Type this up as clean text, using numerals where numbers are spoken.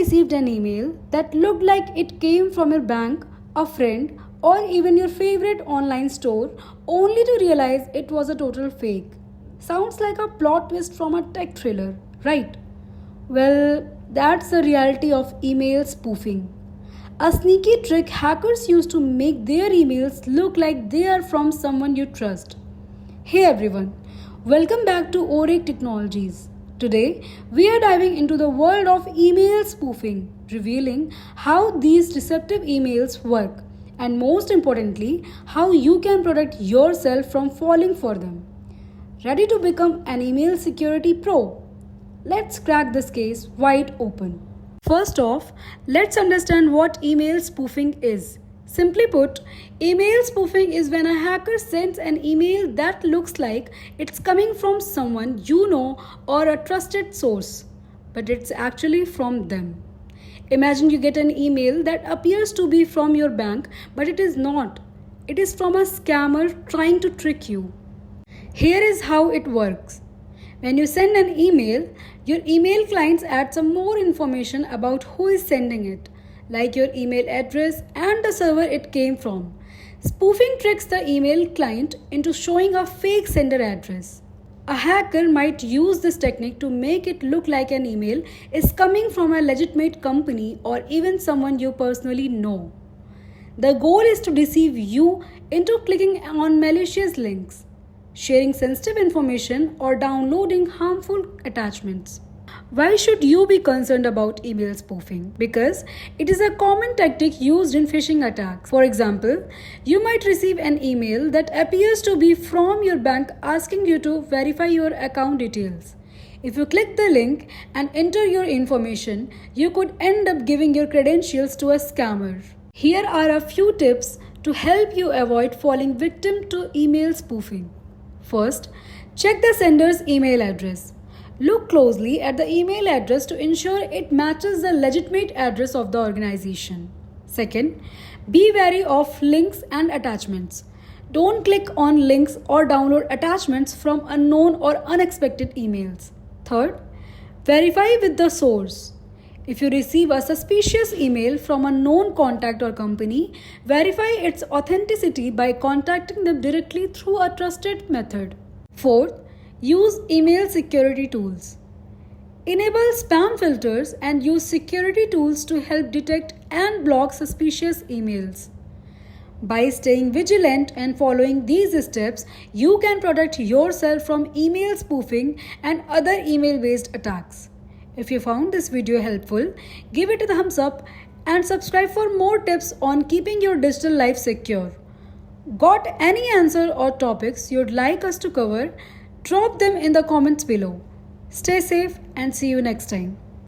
received an email that looked like it came from your bank, a friend, or even your favorite online store, only to realize it was a total fake? Sounds like a plot twist from a tech thriller, right? Well, that's the reality of email spoofing. A sneaky trick hackers use to make their emails look like they are from someone you trust. Hey everyone, welcome back to Orage Technologies. Today, we are diving into the world of email spoofing, revealing how these deceptive emails work, and most importantly, how you can protect yourself from falling for them. Ready to become an email security pro? Let's crack this case wide open. First off, let's understand what email spoofing is. Simply put, email spoofing is when a hacker sends an email that looks like it's coming from someone you know or a trusted source, but it's actually from them. Imagine you get an email that appears to be from your bank, but it is not. It is from a scammer trying to trick you. Here is how it works. When you send an email, your email clients add some more information about who is sending it, like your email address and the server it came from. Spoofing tricks the email client into showing a fake sender address. A hacker might use this technique to make it look like an email is coming from a legitimate company or even someone you personally know. The goal is to deceive you into clicking on malicious links, sharing sensitive information, or downloading harmful attachments. Why should you be concerned about email spoofing? Because it is a common tactic used in phishing attacks. For example, you might receive an email that appears to be from your bank asking you to verify your account details. If you click the link and enter your information, you could end up giving your credentials to a scammer. Here are a few tips to help you avoid falling victim to email spoofing. First, check the sender's email address. Look closely at the email address to ensure it matches the legitimate address of the organization. Second, be wary of links and attachments. Don't click on links or download attachments from unknown or unexpected emails. Third, verify with the source. If you receive a suspicious email from a known contact or company, verify its authenticity by contacting them directly through a trusted method. Fourth, use email security tools. Enable spam filters and use security tools to help detect and block suspicious emails. By staying vigilant and following these steps, you can protect yourself from email spoofing and other email-based attacks. If you found this video helpful, give it a thumbs up and subscribe for more tips on keeping your digital life secure. Got any answer or topics you'd like us to cover? Drop them in the comments below. Stay safe and see you next time.